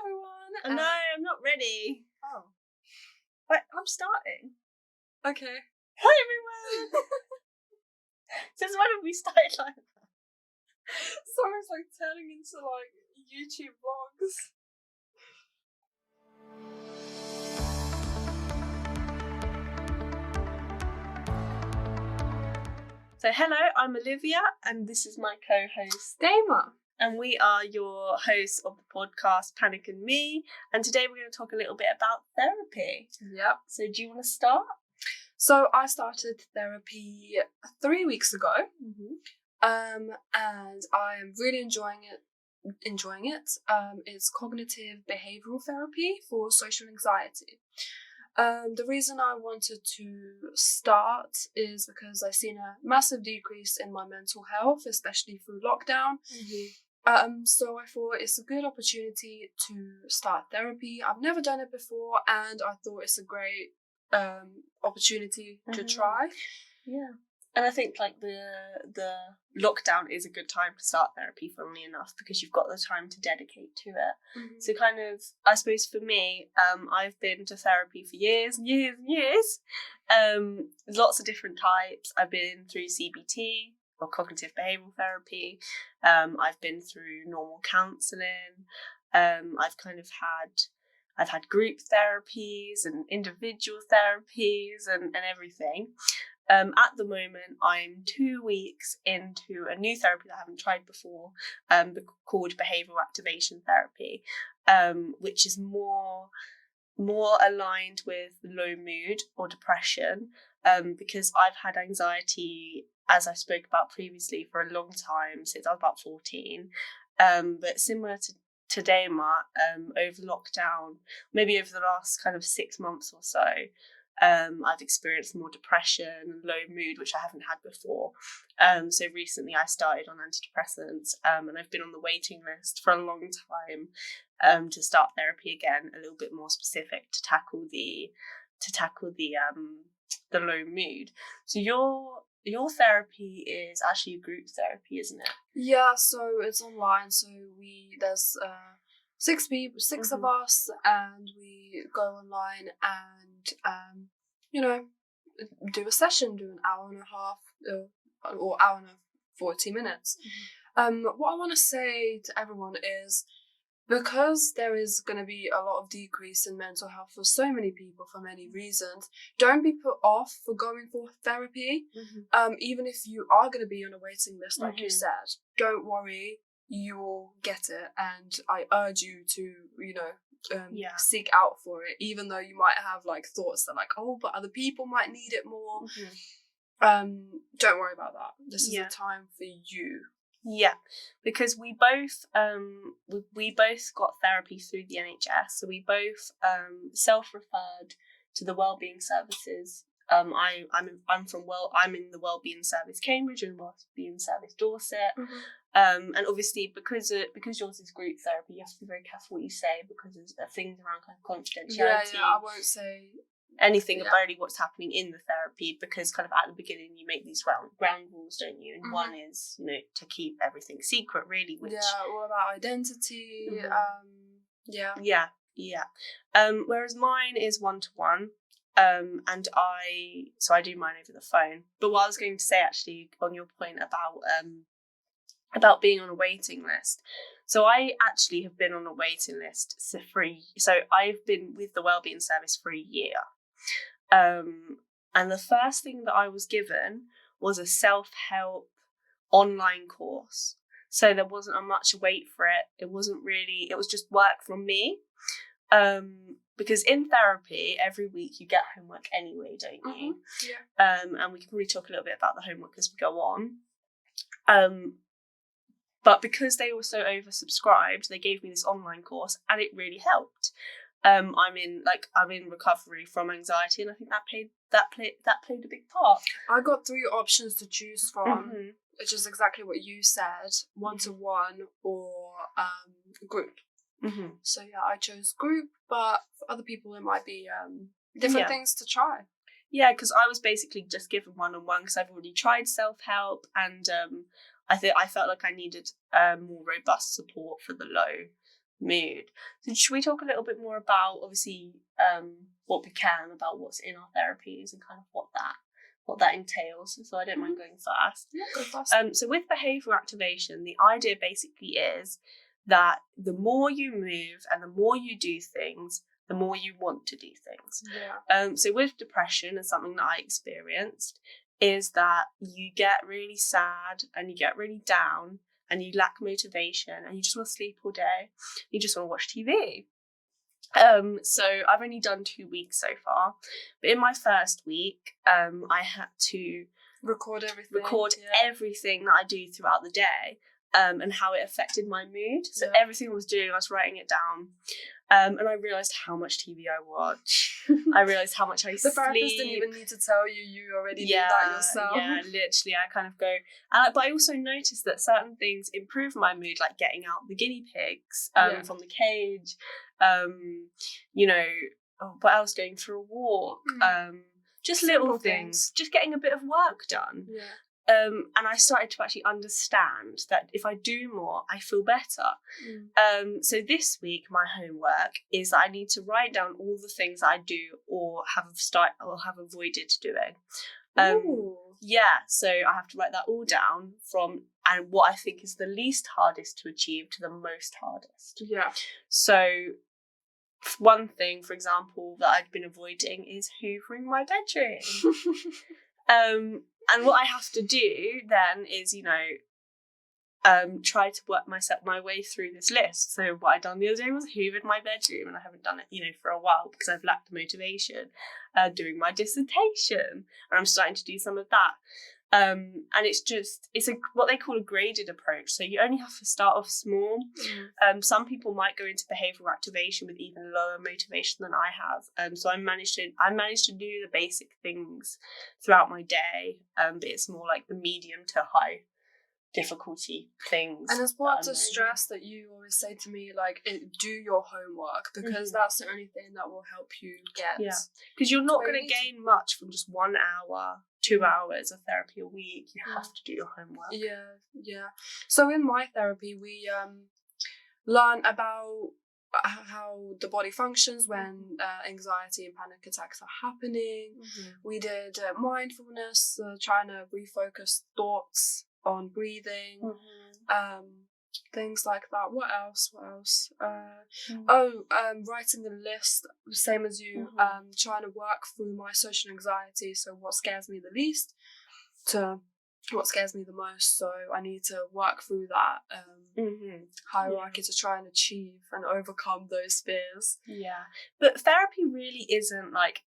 everyone. No, I'm not ready. Oh. But I'm starting. Okay. Hi, everyone. Since when have we started like that? Sorry, it's like turning into like YouTube vlogs. So hello, I'm Olivia, and this is my co-host Dama. And we are your hosts of the podcast Panic and Me, and today we're going to talk a little bit about therapy. Yep. So do you want to start? So I started therapy 3 weeks ago, and I am really enjoying it. It's cognitive behavioral therapy for social anxiety. The reason I wanted to start is because I've seen a massive decrease in my mental health, especially through lockdown. So I thought it's a good opportunity to start therapy. I've never done it before, and I thought it's a great opportunity to try. Yeah. And I think like the lockdown is a good time to start therapy, funnily enough, because you've got the time to dedicate to it. So kind of, I suppose for me, I've been to therapy for years and years and years. There's lots of different types. I've been through CBT or cognitive behavioral therapy. I've been through normal counselling. I've had group therapies and individual therapies and everything. At the moment, I'm 2 weeks into a new therapy that I haven't tried before, called behavioural activation therapy, which is more aligned with low mood or depression, because I've had anxiety, as I spoke about previously, for a long time, since I was about 14. But similar to Dama, over lockdown, maybe over the last kind of 6 months or so, I've experienced more depression and low mood, which I haven't had before. So recently I started on antidepressants, and I've been on the waiting list for a long time to start therapy again, a little bit more specific to tackle the low mood. So your therapy is actually a group therapy, isn't it? Yeah, so it's online. So there's 6 of us, and we go online and do a session, do an hour and a half or hour and 40 minutes. What I want to say to everyone is, because there is going to be a lot of decrease in mental health for so many people for many reasons, don't be put off for going for therapy. Even if you are going to be on a waiting list, like you said, don't worry, you'll get it. And I urge you to, seek out for it, even though you might have like thoughts that like, oh, but other people might need it more. Don't worry about that. This is a time for you. Yeah, because we both got therapy through the NHS, so we both self-referred to the wellbeing services. I'm in the wellbeing service Cambridge and wellbeing service Dorset. And obviously because yours is group therapy, you have to be very careful what you say, because there's things around kind of confidentiality. Yeah, I won't say anything about really what's happening in the therapy, because kind of at the beginning you make these ground rules, don't you? And one is, to keep everything secret, really, which all about identity. Whereas mine is 1-to-1, and I do mine over the phone. But what I was going to say, actually, on your point about being on a waiting list, so I actually have been on a waiting list so I've been with the wellbeing service for a year. And the first thing that I was given was a self-help online course. So there wasn't a much wait for it. It was just work from me. Because in therapy, every week you get homework anyway, don't you? And we can probably talk a little bit about the homework as we go on. But because they were so oversubscribed, they gave me this online course, and it really helped. I'm in recovery from anxiety, and I think that played a big part. I got 3 options to choose from, which is exactly what you said: 1-to-1 or group. So I chose group, but for other people it might be different things to try. Yeah, because I was basically just given 1-on-1 because I've already tried self-help, and I felt like I needed more robust support for the low mood. So should we talk a little bit more about, obviously, what we can about what's in our therapies and kind of what that entails? So I don't mind going first. Yeah, go first. So with behavioural activation, the idea basically is that the more you move and the more you do things, the more you want to do things. Yeah. So with depression, and something that I experienced, is that you get really sad and you get really down and you lack motivation and you just want to sleep all day. You just want to watch TV. So I've only done 2 weeks so far, but in my first week, I had to record everything that I do throughout the day, and how it affected my mood. So everything I was doing, I was writing it down. And I realised how much TV I watch. I realised how much I sleep. The therapist didn't even need to tell you. You already knew that yourself. Yeah, literally. I kind of go... but I also noticed that certain things improve my mood, like getting out the guinea pigs from the cage. What else? Going for a walk. Just simple little things. Just getting a bit of work done. Yeah. And I started to actually understand that if I do more, I feel better. So this week, my homework is that I need to write down all the things that I do or have avoided doing. Yeah, so I have to write that all down and what I think is the least hardest to achieve to the most hardest. Yeah. So one thing, for example, that I've been avoiding is hoovering my bedroom. And what I have to do then is, try to work my way through this list. So what I done the other day was hoovered my bedroom, and I haven't done it, for a while because I've lacked motivation doing my dissertation, and I'm starting to do some of that. And it's what they call a graded approach. So you only have to start off small. Some people might go into behavioural activation with even lower motivation than I have. So I managed to do the basic things throughout my day. But it's more like the medium to high difficulty things. And it's important to stress that you always say to me, like, do your homework, because that's the only thing that will help you get. Yeah, because you're not going to gain much from just 1 hour, 2 hours of therapy a week. You have to do your homework. Yeah. So in my therapy, we learn about how the body functions when anxiety and panic attacks are happening. We did mindfulness, trying to refocus thoughts on breathing, things like that. What else? Writing a list, same as you. Trying to work through my social anxiety. So what scares me the least to what scares me the most. So I need to work through that hierarchy to try and achieve and overcome those fears. Yeah, but therapy really isn't like,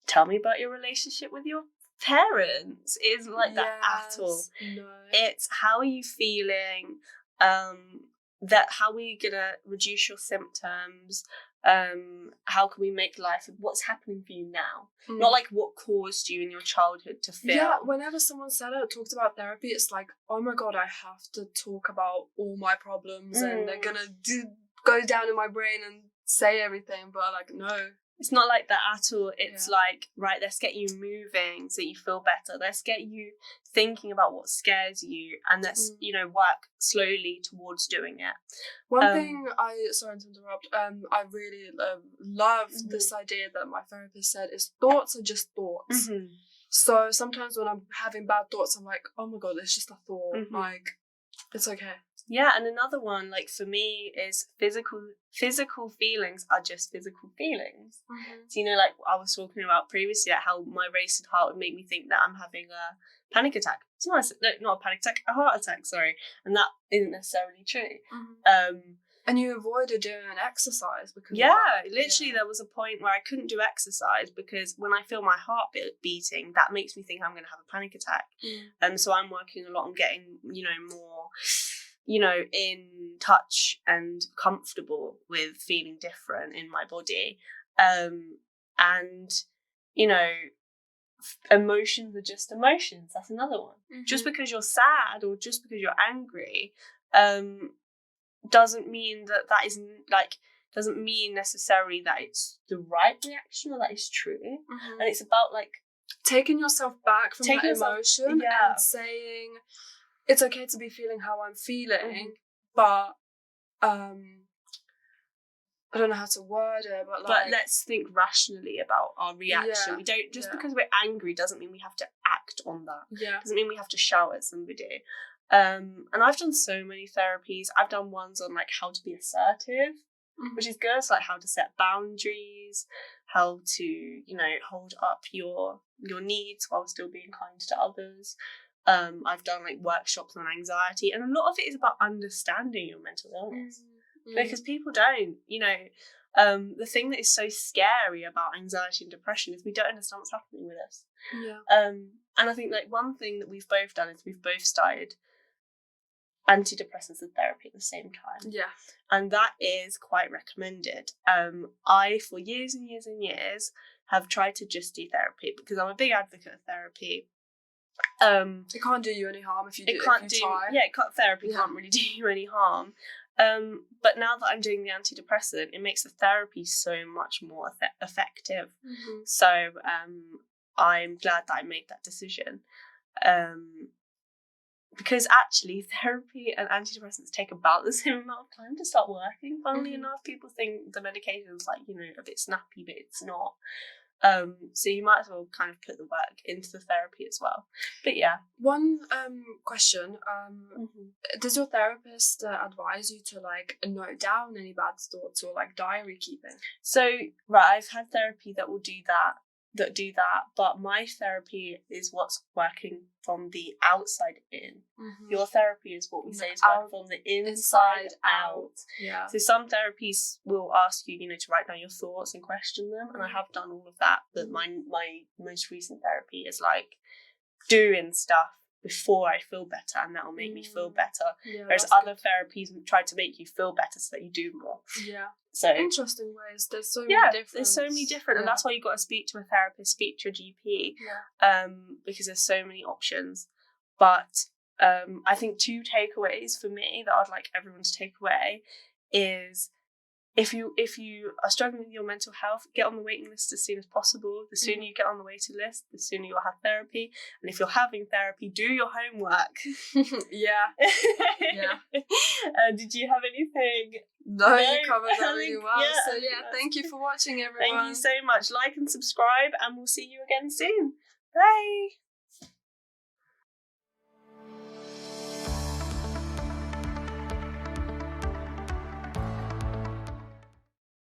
tell me about your relationship with your parents. It isn't like that at all. No. It's how are you feeling, that how are you gonna reduce your symptoms, how can we make life, what's happening for you now, not like what caused you in your childhood to feel. Yeah, whenever someone talked about therapy, it's like, oh my god, I have to talk about all my problems and they're gonna go down in my brain and say everything, but like, no. It's not like that at all. It's like, right, let's get you moving so you feel better. Let's get you thinking about what scares you, and let's, work slowly towards doing it. One thing sorry to interrupt, I really loved this idea that my therapist said is thoughts are just thoughts. So sometimes when I'm having bad thoughts, I'm like, oh my god, it's just a thought. Like, it's okay. Yeah, and another one, like for me, is physical feelings are just physical feelings. So, like I was talking about previously, how my racing heart would make me think that I'm having a panic attack. It's not a panic attack, a heart attack, sorry. And that isn't necessarily true. And you avoided doing exercise because literally there was a point where I couldn't do exercise because when I feel my heart beating, that makes me think I'm going to have a panic attack. So I'm working a lot on getting, more... in touch and comfortable with feeling different in my body. And, emotions are just emotions. That's another one. Just because you're sad or just because you're angry, doesn't mean that isn't doesn't mean necessarily that it's the right reaction or that it's true. And it's about like taking yourself back from that emotion and saying, it's okay to be feeling how I'm feeling, but I don't know how to word it, but But let's think rationally about our reaction. Yeah, We don't, just because we're angry doesn't mean we have to act on that. Yeah. Doesn't mean we have to shout at somebody. And I've done so many therapies. I've done ones on like how to be assertive, which is good. So like how to set boundaries, how to, you know, hold up your needs while still being kind to others. I've done like workshops on anxiety, and a lot of it is about understanding your mental illness. Because people don't, you know, the thing that is so scary about anxiety and depression is we don't understand what's happening with us. Yeah. And I think like one thing that we've both done is we've both started antidepressants and therapy at the same time. Yeah. And that is quite recommended. I, for years and years and years, have tried to just do therapy because I'm a big advocate of therapy. It can't do you any harm if you try. Yeah, therapy can't really do you any harm. But now that I'm doing the antidepressant, it makes the therapy so much more effective. So I'm glad that I made that decision. Because actually therapy and antidepressants take about the same amount of time to start working. Funnily enough, people think the medication's like, you know, a bit snappy, but it's not. So you might as well kind of put the work into the therapy as well. But yeah. One question. Does your therapist advise you to like note down any bad thoughts or like diary keeping? So right, I've had therapy that will do that, but my therapy is what's working from the outside in. Your therapy is what we say is working from the inside out. Yeah. So some therapies will ask you, you know, to write down your thoughts and question them, and I have done all of that. But my most recent therapy is like doing stuff before I feel better, and that will make me feel better. Yeah, whereas other therapies try to make you feel better so that you do more. Yeah. So interesting ways. There's so many different. There's so many different, and that's why you've got to speak to a therapist, speak to a GP. Because there's so many options. But I think 2 takeaways for me that I'd like everyone to take away is if you are struggling with your mental health, get on the waiting list as soon as possible. The sooner you get on the waiting list, the sooner you'll have therapy. And if you're having therapy, do your homework. Yeah. Did you have anything? No, you covered that really well. Yeah. So yeah, thank you for watching, everyone. Thank you so much. Like and subscribe, and we'll see you again soon. Bye.